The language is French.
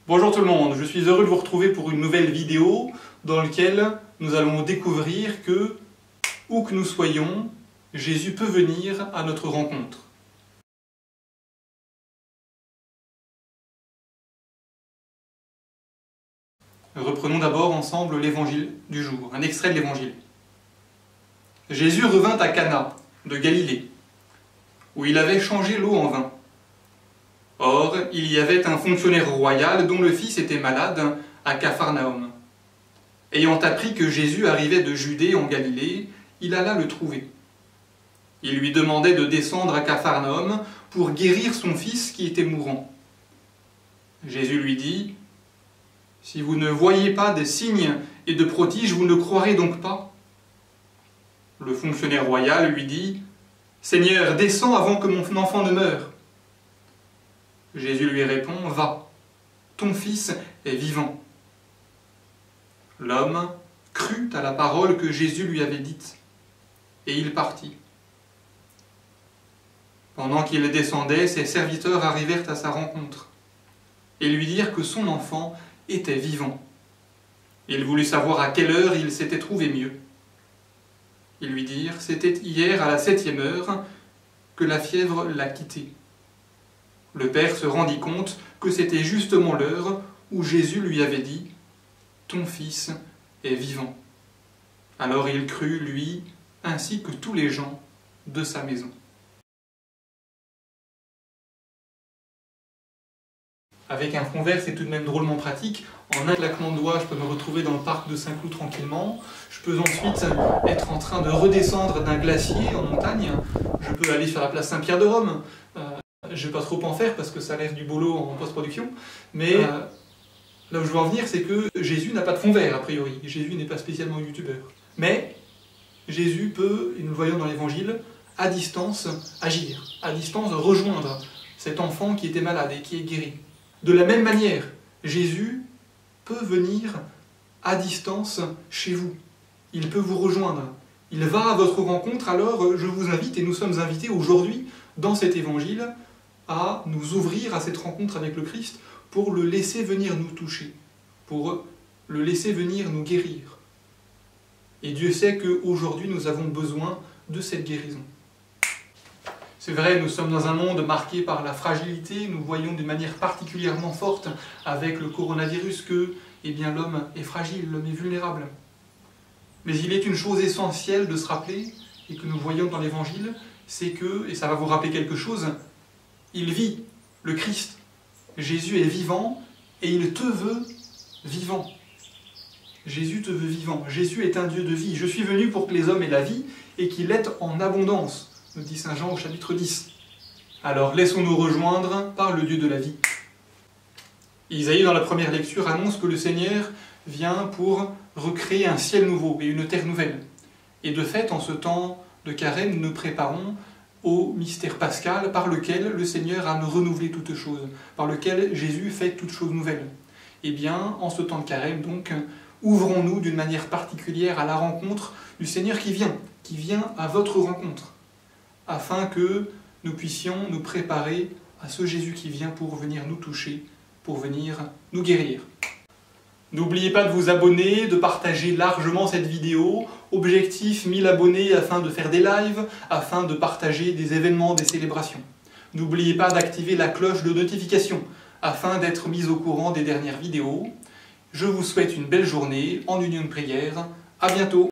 Bonjour tout le monde, je suis heureux de vous retrouver pour une nouvelle vidéo dans laquelle nous allons découvrir que, où que nous soyons, Jésus peut venir à notre rencontre. Reprenons d'abord ensemble l'évangile du jour, un extrait de l'évangile. Jésus revint à Cana de Galilée, où il avait changé l'eau en vin. Or, il y avait un fonctionnaire royal dont le fils était malade à Capharnaüm. Ayant appris que Jésus arrivait de Judée en Galilée, il alla le trouver. Il lui demandait de descendre à Capharnaüm pour guérir son fils qui était mourant. Jésus lui dit : « Si vous ne voyez pas des signes et de prodiges, vous ne croirez donc pas ?» Le fonctionnaire royal lui dit : « Seigneur, descends avant que mon enfant ne meure. » Jésus lui répond : « Va, ton fils est vivant. » L'homme crut à la parole que Jésus lui avait dite, et il partit. Pendant qu'il descendait, ses serviteurs arrivèrent à sa rencontre, et lui dirent que son enfant était vivant. Il voulut savoir à quelle heure il s'était trouvé mieux. Ils lui dirent : « C'était hier à la 7e heure que la fièvre l'a quitté. » Le père se rendit compte que c'était justement l'heure où Jésus lui avait dit : « Ton fils est vivant. » Alors il crut, lui, ainsi que tous les gens de sa maison. Avec un fond vert, c'est tout de même drôlement pratique. En un claquement de doigts, je peux me retrouver dans le parc de Saint-Cloud tranquillement. Je peux ensuite être en train de redescendre d'un glacier en montagne. Je peux aller sur la place Saint-Pierre de Rome. Je ne vais pas trop en faire parce que ça laisse du boulot en post-production. Mais là où je veux en venir, c'est que Jésus n'a pas de fond vert, a priori. Jésus n'est pas spécialement youtubeur. Mais Jésus peut, et nous le voyons dans l'évangile, à distance agir, à distance rejoindre cet enfant qui était malade et qui est guéri. De la même manière, Jésus peut venir à distance chez vous. Il peut vous rejoindre. Il va à votre rencontre, alors je vous invite, et nous sommes invités aujourd'hui, dans cet évangile, à nous ouvrir à cette rencontre avec le Christ pour le laisser venir nous toucher, pour le laisser venir nous guérir. Et Dieu sait qu'aujourd'hui nous avons besoin de cette guérison. C'est vrai, nous sommes dans un monde marqué par la fragilité, nous voyons d'une manière particulièrement forte avec le coronavirus que l'homme est fragile, l'homme est vulnérable. Mais il est une chose essentielle de se rappeler, et que nous voyons dans l'Évangile, c'est que, et ça va vous rappeler quelque chose, il vit, le Christ. Jésus est vivant et il te veut vivant. Jésus te veut vivant. Jésus est un Dieu de vie. Je suis venu pour que les hommes aient la vie et qu'ils l'aient en abondance, nous dit Saint Jean au chapitre 10. Alors laissons-nous rejoindre par le Dieu de la vie. Isaïe, dans la première lecture, annonce que le Seigneur vient pour recréer un ciel nouveau et une terre nouvelle. Et de fait, en ce temps de carême, nous nous préparons au mystère pascal par lequel le Seigneur a renouvelé toutes choses, par lequel Jésus fait toutes choses nouvelles. Eh bien, en ce temps de carême, donc, ouvrons-nous d'une manière particulière à la rencontre du Seigneur qui vient à votre rencontre, afin que nous puissions nous préparer à ce Jésus qui vient pour venir nous toucher, pour venir nous guérir. N'oubliez pas de vous abonner, de partager largement cette vidéo. Objectif 1000 abonnés afin de faire des lives, afin de partager des événements, des célébrations. N'oubliez pas d'activer la cloche de notification afin d'être mis au courant des dernières vidéos. Je vous souhaite une belle journée en union de prière. À bientôt.